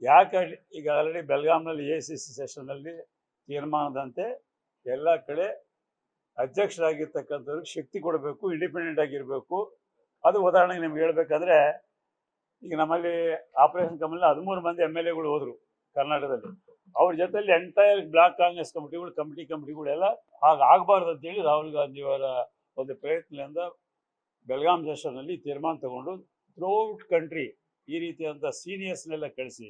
ಯಾಕೆ ಈಗ already ಬೆಳಗಾಂನಲ್ಲಿ ACC ಸೆಷನ್ನಲ್ಲಿ ತೀರ್ಮಾನದಂತೆ ಎಲ್ಲ ಕಡೆ ಅಧ್ಯಕ್ಷರಾಗಿರ್ತಕ್ಕಂಥವ್ರಿಗೆ ಶಕ್ತಿ ಕೊಡಬೇಕು, ಇಂಡಿಪೆಂಡೆಂಟ್ ಆಗಿರಬೇಕು. ಅದು ಉದಾಹರಣೆಗೆ ನಿಮ್ಗೆ ಹೇಳ್ಬೇಕಂದ್ರೆ ಈಗ ನಮ್ಮಲ್ಲಿ ಆಪರೇಷನ್ ಕಮಲ್ 13 ಮಂದಿ MLAಗಳು ಹೋದ್ರು ಕರ್ನಾಟಕದಲ್ಲಿ. ಅವ್ರ ಜೊತೆಲಿ ಎಂಟೈರ್ ಬ್ಲಾಕ್ ಕಾಂಗ್ರೆಸ್ ಕಮಿಟಿಗಳೆಲ್ಲ ಆಗಬಾರ್ದು ಅಂತೇಳಿ ರಾಹುಲ್ ಗಾಂಧಿಯವರ ಒಂದು ಪ್ರಯತ್ನದಿಂದ ಬೆಳಗಾಂ ಸೆಷನ್ನಲ್ಲಿ ತೀರ್ಮಾನ ತಗೊಂಡು ಥ್ರೂಔಟ್ ಕಂಟ್ರಿ ಈ ರೀತಿಯಾದಂಥ ಸೀನಿಯರ್ಸ್ನೆಲ್ಲ ಕಳಿಸಿ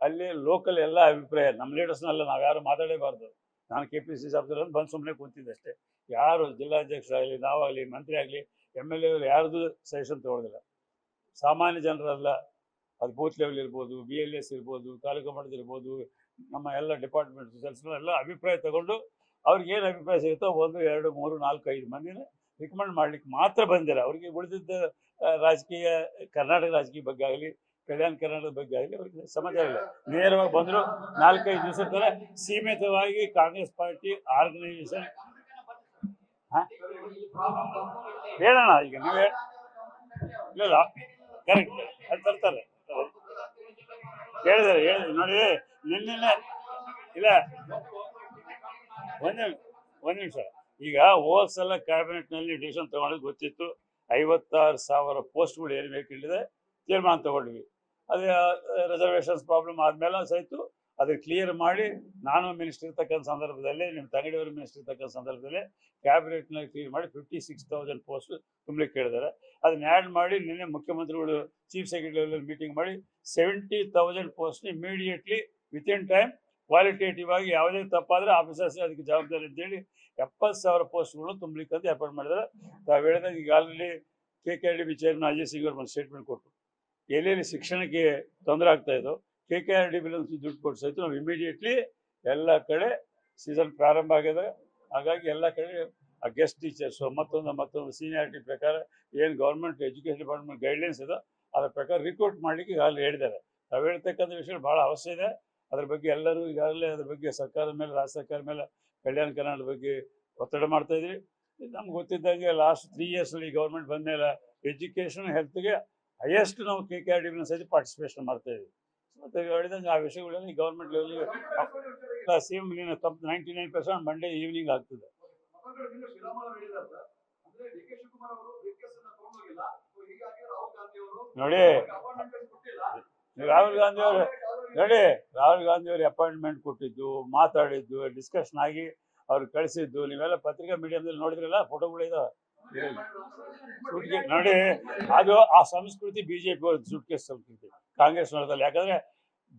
ಅಲ್ಲಿ ಲೋಕಲ್ ಎಲ್ಲ ಅಭಿಪ್ರಾಯ ನಮ್ಮ ಲೀಡರ್ಸ್ನೆಲ್ಲ ನಾವು ಯಾರು ಮಾತಾಡೇಬಾರ್ದು. ನಾನು KPCC ಆಫೀಸರ್ ಅಂತ ಬಂದು ಸುಮ್ಮನೆ ಕೂತಿದ್ದೆ ಅಷ್ಟೇ. ಯಾರು ಜಿಲ್ಲಾಧ್ಯಕ್ಷರಾಗಲಿ, ನಾವಾಗಲಿ, ಮಂತ್ರಿ ಆಗಲಿ, MLA ಯಾರ್ದು ಸಜೆಷನ್ ತಗೊಳ್ಳೋದಿಲ್ಲ. ಸಾಮಾನ್ಯ ಜನರಲ್ಲ, ಅದು ಬೂತ್ ಲೆವೆಲ್ ಇರ್ಬೋದು, BLS ಇರ್ಬೋದು, ತಾಲೂಕು ಮಟ್ಟದ ಇರ್ಬೋದು, ನಮ್ಮ ಎಲ್ಲ ಡಿಪಾರ್ಟ್ಮೆಂಟ್ ಎಲ್ಲ ಅಭಿಪ್ರಾಯ ತಗೊಂಡು ಅವ್ರಿಗೆ ಏನು ಅಭಿಪ್ರಾಯ ಸಿಗುತ್ತೋ 1, 2, 3, 4, 5 ಮಂದಿನ ರಿಕಮೆಂಡ್ ಮಾಡ್ಲಿಕ್ಕೆ ಮಾತ್ರ ಬಂದಿರ. ಅವ್ರಿಗೆ ಉಳಿದಿದ್ದ ರಾಜಕೀಯ ಕರ್ನಾಟಕ ರಾಜಕೀಯ ಬಗ್ಗೆ ಆಗಲಿ, ಕಲ್ಯಾಣ ಕರ್ನಾಟಕದ ಬಗ್ಗೆ ಆಗಲಿ ಅವ್ರಿಗೆ ಸಮಾಚಾರ ಇಲ್ಲ. ನೇರವಾಗಿ ಬಂದರು. 4-5 ದಿವಸದ ಥರ ಸೀಮಿತವಾಗಿ ಕಾಂಗ್ರೆಸ್ ಪಾರ್ಟಿ ಆರ್ಗನೈಸೇಷನ್ ಹೇಳೋಣ. ಈಗ ನೀವೇ ಇಲ್ಲ ಕರೆಕ್ಟ್ ಅದು ತರ್ತಾರೆ ಹೇಳಿದ್ದಾರೆ ನೋಡಿ. ನಿನ್ನೆ ಇಲ್ಲ ಒಂದು ನಿಮಿಷ. ಈಗ ಹೋದ ಸಲ ಕ್ಯಾಬಿನೆಟ್ನಲ್ಲಿ ಡಿಸಿಷನ್ ತಗೊಂಡಿದ್ದು ಗೊತ್ತಿತ್ತು. 56,000 ಪೋಸ್ಟ್ಗಳು ಏನು ಬೇಕಿಲ್ಲದೆ ತೀರ್ಮಾನ ತಗೊಂಡ್ವಿ. ಅದೇ ರಿಸರ್ವೇಷನ್ಸ್ ಪ್ರಾಬ್ಲಮ್ ಆದಮೇಲೆ ಸಹಿತ ಅದನ್ನು ಕ್ಲಿಯರ್ ಮಾಡಿ ನಾನು ಮಿನಿಸ್ಟರ್ ಇರ್ತಕ್ಕಂಥ ಸಂದರ್ಭದಲ್ಲಿ, ನಿಮ್ಮ ತಂಗಡಿಯವರು ಮಿನಿಸ್ಟರ್ ಇರ್ತಕ್ಕಂಥ ಸಂದರ್ಭದಲ್ಲಿ ಕ್ಯಾಬಿನೆಟ್ನಲ್ಲಿ ಕ್ಲಿಯರ್ ಮಾಡಿ 56,000 ಪೋಸ್ಟ್ ತುಂಬಲಿಕ್ಕೆ ಕೇಳಿದ್ದಾರೆ. ಅದನ್ನ ಆ್ಯಡ್ ಮಾಡಿ ನಿನ್ನೆ ಮುಖ್ಯಮಂತ್ರಿಗಳು ಚೀಫ್ ಸೆಕ್ರೆಟರಿ ಮೀಟಿಂಗ್ ಮಾಡಿ 70,000 post immediately within time qualitative ಆಗಿ ಯಾವುದೇ ತಪ್ಪಾದರೆ ಆಫೀಸರ್ಸ್ ಅದಕ್ಕೆ ಜವಾಬ್ದಾರಿ ಅಂತೇಳಿ 70,000 ಪೋಸ್ಟ್ಗಳು ತುಂಬಲಿಕ್ಕೆ ಅಂತ ಏರ್ಪಾಡು ಮಾಡಿದ್ದಾರೆ. ತಾವು ಹೇಳಿದಾಗ ಈಗ already KKRDB chairman Ajay Singh ಅವರು ಒಂದು ಸ್ಟೇಟ್ಮೆಂಟ್ ಕೊಟ್ಟರು. ಎಲ್ಲೆಲ್ಲಿ ಶಿಕ್ಷಣಕ್ಕೆ ತೊಂದರೆ ಆಗ್ತಾ ಇದ್ದೋ KKRDB ದುಡ್ಡು ಕೊಟ್ಟು ಸಹಿತ ನಾವು ಇಮಿಡಿಯೇಟ್ಲಿ ಎಲ್ಲ ಕಡೆ ಸೀಸನ್ ಪ್ರಾರಂಭ ಆಗಿದೆ. ಹಾಗಾಗಿ ಎಲ್ಲ ಕಡೆ ಆ ಗೆಸ್ಟ್ ಟೀಚರ್ಸು ಮತ್ತೊಂದು ಸೀನಿಯಾರಿಟಿ ಪ್ರಕಾರ ಏನು ಗೌರ್ಮೆಂಟ್ ಎಜುಕೇಷನ್ ಡಿಪಾರ್ಟ್ಮೆಂಟ್ ಗೈಡ್ಲೈನ್ಸ್ ಇದೆ ಅದರ ಪ್ರಕಾರ ರಿಕ್ರೂಟ್ ಮಾಡಲಿಕ್ಕೆ ಈಗಾಗಲೇ ಹೇಳಿದ್ದಾರೆ. ನಾವು ಹೇಳ್ತಕ್ಕಂಥ ವಿಷಯಗಳು ಭಾಳ ಅವಶ್ಯ ಇದೆ. ಅದ್ರ ಬಗ್ಗೆ ಎಲ್ಲರೂ ಈಗಾಗಲೇ ಅದ್ರ ಬಗ್ಗೆ ಸರ್ಕಾರದ ಮೇಲೆ, ರಾಜ್ಯ ಸರ್ಕಾರದ ಮೇಲೆ, ಕಲ್ಯಾಣ ಕರ್ನಾಟಕದ ಬಗ್ಗೆ ಒತ್ತಡ ಮಾಡ್ತಾ ಇದ್ವಿ. ನಮ್ಗೆ ಗೊತ್ತಿದ್ದಂಗೆ ಲಾಸ್ಟ್ 3 ಇಯರ್ಸಲ್ಲಿ ಗೌರ್ಮೆಂಟ್ ಬಂದ ಮೇಲೆ ಎಜುಕೇಷನ್ ಹೆಲ್ತ್ಗೆ ಹೈಯೆಸ್ಟ್ ನಾವು KKRDB ಸಹಿತ ಪಾರ್ಟಿಸಿಪೇಷನ್ ಮಾಡ್ತಾ ಇದ್ವಿ. ಮತ್ತು ಹೇಳಿದಂಗೆ ಆ ವಿಷಯಗಳಲ್ಲಿ ಗೌರ್ಮೆಂಟ್ ಲೆವೆಲ್ಗೆ ಸೇಮ್ 99% ಮಂಡೇ ಈವ್ನಿಂಗ್ ಆಗ್ತದೆ. ನೋಡಿ ರಾಹುಲ್ ಗಾಂಧಿ ಅವರು ಅಪಾಯಿಂಟ್ಮೆಂಟ್ ಕೊಟ್ಟಿದ್ದು, ಮಾತಾಡಿದ್ದು, ಡಿಸ್ಕಷನ್ ಆಗಿ ಅವ್ರು ಕಳಿಸಿದ್ದು ನೀವೆಲ್ಲ ಪತ್ರಿಕಾ ಮೀಡಿಯಾದಲ್ಲಿ ನೋಡಿದ್ರಲ್ಲ, ಫೋಟೋಗಳು ಇದಾವೆ. ನೋಡಿ ಅದು ಆ ಸಂಸ್ಕೃತಿ BJP ಅವ್ರದ್ದು ಸುಟ್ಕೇಸ್ ಸಂಸ್ಕೃತಿ, ಕಾಂಗ್ರೆಸ್ ನೋಡೋದಲ್ಲ. ಯಾಕಂದ್ರೆ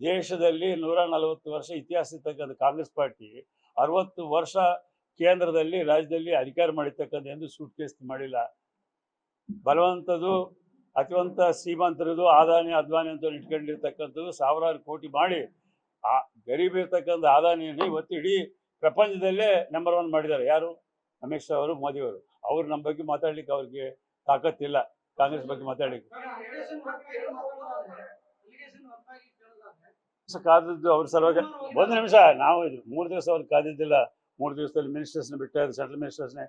ದೇಶದಲ್ಲಿ 140 ವರ್ಷ ಇತಿಹಾಸ ಇರ್ತಕ್ಕಂಥ ಕಾಂಗ್ರೆಸ್ ಪಾರ್ಟಿ 60 ವರ್ಷ ಕೇಂದ್ರದಲ್ಲಿ, ರಾಜ್ಯದಲ್ಲಿ ಅಧಿಕಾರ ಮಾಡಿರ್ತಕ್ಕಂಥ ಎಂದು ಸೂಟ್ಕೇಸ್ ಮಾಡಿಲ್ಲ. ಬಲವಂತದ್ದು ಅತಿವಂತ ಶ್ರೀಮಂತರದು ಅದಾನಿ ಅಂತ ಇಟ್ಕೊಂಡಿರ್ತಕ್ಕಂಥದ್ದು ಸಾವಿರಾರು ಕೋಟಿ ಮಾಡಿ ಆ ಗರೀಬ್ ಇರ್ತಕ್ಕಂಥ ಅದಾನಿಯನ್ನು ಇವತ್ತು ಇಡೀ ಪ್ರಪಂಚದಲ್ಲೇ ನಂಬರ್ 1 ಮಾಡಿದ್ದಾರೆ. ಯಾರು? ಅಮಿತ್ ಶಾ ಅವರು, ಮೋದಿ ಅವರು. ಅವ್ರು ನಮ್ಮ ಬಗ್ಗೆ ಮಾತಾಡ್ಲಿಕ್ಕೆ ಅವ್ರಿಗೆ ತಾಕತ್ತಿಲ್ಲ, ಕಾಂಗ್ರೆಸ್ ಬಗ್ಗೆ ಮಾತಾಡ್ಲಿಕ್ಕೆ. ಕಾದದ್ದು ಅವ್ರ ಸಲುವಾಗಿ 1 ನಿಮಿಷ ನಾವು 3 ದಿವಸ ಅವ್ರು ಕಾದಿದ್ದಿಲ್ಲ. 3 ದಿವಸದಲ್ಲಿ ಮಿನಿಸ್ಟರ್ಸ್ನ ಬಿಟ್ಟಾರೆ, ಸೆಂಟ್ರಲ್ ಮಿನಿಸ್ಟರ್ಸ್ನೇ,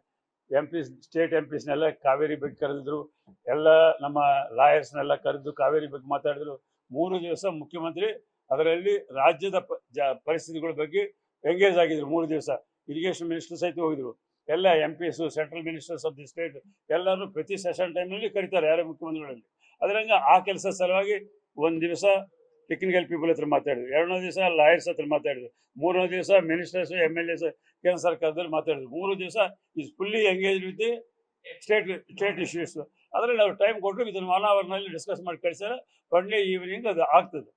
ಸ್ಟೇಟ್ MPಸ್ನೆಲ್ಲ ಕಾವೇರಿ ಬಗ್ಗೆ ಕರೆದಿದ್ರು. ಎಲ್ಲ ನಮ್ಮ ಲಾಯರ್ಸ್ನೆಲ್ಲ ಕರೆದು ಕಾವೇರಿ ಬಗ್ಗೆ ಮಾತಾಡಿದ್ರು. 3 ದಿವಸ ಮುಖ್ಯಮಂತ್ರಿ ಅದರಲ್ಲಿ ರಾಜ್ಯದ ಪರಿಸ್ಥಿತಿಗಳ ಬಗ್ಗೆ ಎಂಗೇಜ್ ಆಗಿದ್ರು. 3 ದಿವಸ ಇರಿಗೇಷನ್ ಮಿನಿಸ್ಟರ್ ಸಹಿತ ಹೋಗಿದ್ರು. ಎಲ್ಲ MPs, central ministers of the state ಎಲ್ಲರೂ ಪ್ರತಿ ಸೆಷನ್ ಟೈಮ್ನಲ್ಲಿ ಕರೀತಾರೆ ಯಾರೇ ಮುಖ್ಯಮಂತ್ರಿಗಳಲ್ಲಿ. ಅದರಂಗೆ ಆ ಕೆಲಸ ಸಲುವಾಗಿ 1 ದಿವಸ ಟೆಕ್ನಿಕಲ್ ಪೀಪಲ್ ಹತ್ರ ಮಾತಾಡಿದ್ರು, 2ನೇ ದಿವಸ ಲಾಯರ್ಸ್ ಹತ್ರ ಮಾತಾಡಿದ್ರು, 3ನೇ ದಿವಸ ಮಿನಿಸ್ಟರ್ಸ್, MLAs ಕೇಂದ್ರ ಸರ್ಕಾರದಲ್ಲಿ ಮಾತಾಡಿದ್ರು. 3 ದಿವಸ is fully engage with state issues. ಅದರಲ್ಲಿ ನಾವು ಟೈಮ್ ಕೊಟ್ಟು ಇದನ್ನು 1 ಅವರ್ನಲ್ಲಿ ಡಿಸ್ಕಸ್ ಮಾಡಿ ಕಳಿಸಿದ್ರೆ ಒಂದೇ ಈವ್ನಿಂಗ್ ಅದು ಆಗ್ತದೆ.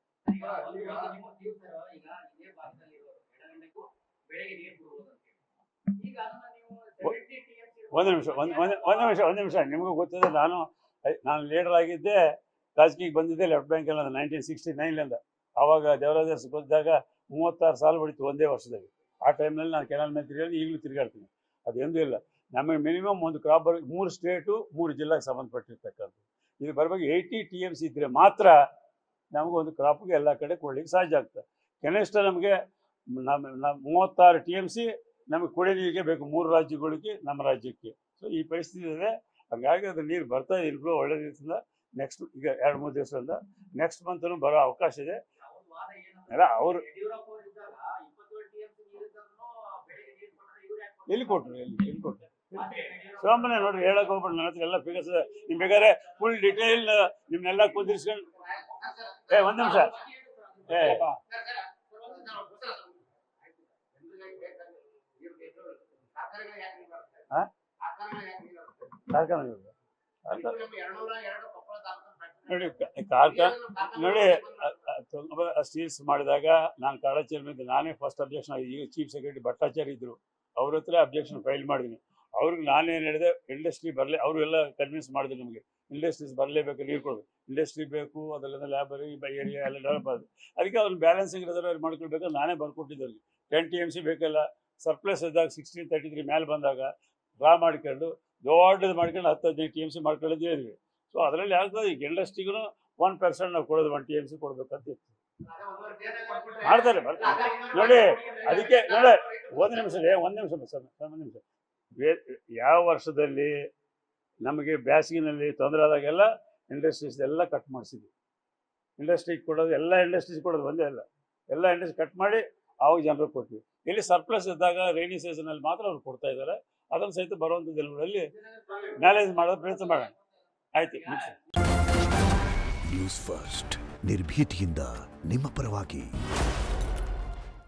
ಒಂದು ನಿಮಿಷ ನಿಮಗೂ ಗೊತ್ತಿದೆ. ನಾನು ಲೀಡರ್ ಆಗಿದ್ದೆ, ರಾಜಕೀಯಕ್ಕೆ ಬಂದಿದ್ದೆ ಲೆಫ್ಟ್ ಬ್ಯಾಂಕಲ್ಲಿ 1969 ಆವಾಗ ದೇವರಾಜ ಗೊತ್ತಿದ್ದಾಗ 36 ಸಾಲ ಹೊಡಿತು ಒಂದೇ ವರ್ಷದಲ್ಲಿ. ಆ ಟೈಮ್ನಲ್ಲಿ ನಾನು ಕೆನಾಲ್ ಮೇಲೆ ತಿರುಗಾಡಿ ಈಗಲೂ ತಿರುಗಾಡ್ತೀನಿ. ಅದೇಂದೂ ಇಲ್ಲ. ನಮಗೆ ಮಿನಿಮಮ್ ಒಂದು ಕ್ರಾಪ್ 3 ಸ್ಟೇಟು 3 ಜಿಲ್ಲೆಗೆ ಸಂಬಂಧಪಟ್ಟಿರ್ತಕ್ಕಂಥದ್ದು. ಇದು ಬರಬೇಕು 80 TMC ಇದ್ದರೆ ಮಾತ್ರ ನಮಗೂ ಒಂದು ಕ್ರಾಪ್ಗೆ ಎಲ್ಲ ಕಡೆ ಕೊಡ್ಲಿಕ್ಕೆ ಸಾಧ್ಯ ಆಗ್ತದೆ. ಕನಿಷ್ಠ ನಮಗೆ 36 TMC ನಮಗೆ ಕುಡಿಯೋ ನೀರಿಗೆ ಬೇಕು 3 ರಾಜ್ಯಗಳಿಗೆ, ನಮ್ಮ ರಾಜ್ಯಕ್ಕೆ. ಸೊ ಈ ಪರಿಸ್ಥಿತಿ ಇದೆ. ಹಾಗಾಗಿ ಅದು ನೀರು ಬರ್ತಾ ಇರ್ಬೋದು ಒಳ್ಳೆ ರೀತಿಯಿಂದ. ನೆಕ್ಸ್ಟ್ ಈಗ 2-3 ದಿವಸದಿಂದ ನೆಕ್ಸ್ಟ್ ಮಂತೂ ಬರೋ ಅವಕಾಶ ಇದೆ. ಅಲ್ಲ ಅವರು ಎಲ್ಲಿ ಕೊಟ್ಟರು ಎಲ್ಲಿ ಕೊಟ್ಟರು ಸೋಮನೆ ನೋಡ್ರಿ ಹೇಳಕ್ ಹೋಗ್ಬಿಟ್ಟು ನನ್ನ ಹತ್ರ ಎಲ್ಲ ಫಿಗರ್ಸ್ ನಿಮ್ ಬೇಕಾದ್ರೆ ಫುಲ್ ಡಿಟೇಲ್ ನಿಮ್ನೆಲ್ಲ ಕುದಿಸ್ಕೊಂಡು ಒಂದ್ ನಿಮಿಷ ನೋಡಿ ನೋಡಿ ಸ್ಟೀಲ್ಸ್ ಮಾಡಿದಾಗ ನಾನು ಕಾಡ ಚೇರ್ಮನ್ ನಾನೇ ಫಸ್ಟ್ ಅಬ್ಜೆಕ್ಷನ್ ಈಗ ಚೀಫ್ ಸೆಕ್ರೆಟರಿ ಭಟ್ಟಾಚಾರ್ಯ ಇದ್ರು ಅವ್ರ ಹತ್ರ ಅಬ್ಜೆಕ್ಷನ್ ಫೈಲ್ ಮಾಡಿದ್ದೀನಿ. ಅವ್ರಿಗೆ ನಾನೇನು ಹೇಳಿದೆ, ಇಂಡಸ್ಟ್ರಿ ಬರಲಿ, ಅವರು ಎಲ್ಲ ಕನ್ವಿನ್ಸ್ ಮಾಡಿದ್ರು ನಮಗೆ ಇಂಡಸ್ಟ್ರೀಸ್ ಬರಲೇಬೇಕು, ನೀರು ಕೊಡಬೇಕು, ಇಂಡಸ್ಟ್ರಿ ಬೇಕು, ಅದೆಲ್ಲ ಲ್ಯಾಬರಿ ಏರಿಯಾ ಎಲ್ಲ ಡೆವಲಪ್ ಆಗುತ್ತೆ. ಅದಕ್ಕೆ ಅವ್ರನ್ನ ಬ್ಯಾಲೆನ್ಸಿಂಗ್ ರಿಸರ್ವರ್ ಮಾಡ್ಕೊಳ್ಬೇಕು ನಾನೇ ಬರ್ಕೊಟ್ಟಿದ್ದೆ. 10 TMC ಬೇಕಲ್ಲ, ಸರ್ಪ್ಲಸ್ ಇದ್ದಾಗ 1633 ಮೇಲೆ ಬಂದಾಗ ಡ್ರಾ ಮಾಡ್ಕೊಂಡು ದೊಡ್ಡದು ಮಾಡ್ಕೊಂಡು 10-15 TMC ಮಾಡ್ಕೊಳ್ಳೋದೇ ಇದ್ವಿ. ಸೊ ಅದರಲ್ಲಿ ಆಗ್ತದೆ ಈಗ ಇಂಡಸ್ಟ್ರಿಗೂ 1% ನಾವು ಕೊಡೋದು 1 TMC ಕೊಡ್ಬೇಕಂತ ಇತ್ತು. ಮಾಡ್ತಾರೆ ನೋಡಿ. ಅದಕ್ಕೆ ನೋಡಿ ಒಂದು ನಿಮಿಷ ಯಾವ ವರ್ಷದಲ್ಲಿ ನಮಗೆ ಬೇಸಿಗೆನಲ್ಲಿ ತೊಂದರೆ ಆದಾಗೆಲ್ಲ ಇಂಡಸ್ಟ್ರೀಸ್ ಎಲ್ಲ ಕಟ್ ಮಾಡಿಸಿದ್ವಿ. ಇಂಡಸ್ಟ್ರಿಗೆ ಕೊಡೋದು ಎಲ್ಲ ಇಂಡಸ್ಟ್ರೀಸ್ ಕೊಡೋದು ಒಂದೇ ಅಲ್ಲ, ಎಲ್ಲ ಇಂಡಸ್ಟ್ರಿ ಕಟ್ ಮಾಡಿ ಆವಾಗ ಜನರಿಗೆ ಕೊಡ್ತೀವಿ. ಇಲ್ಲಿ ಸರ್ಪ್ಲಸ್ ಇದ್ದಾಗ ರೈನಿ ಸೀಸನಲ್ಲಿ ಮಾತ್ರ ಅವ್ರು ಕೊಡ್ತಾ ಇದ್ದಾರೆ. ಅದನ್ನು ಸಹಿತ ಬರುವಂಥ ದಿನಗಳಲ್ಲಿ ಮ್ಯಾನೇಜ್ ಮಾಡೋದು ಪ್ರಯತ್ನ ಮಾಡೋಣ. ಆಯ್ತು. ನ್ಯೂಸ್ ಫಸ್ಟ್, ನಿರ್ಭೀತಿಯಿಂದ ನಿಮ್ಮ ಪರವಾಗಿ.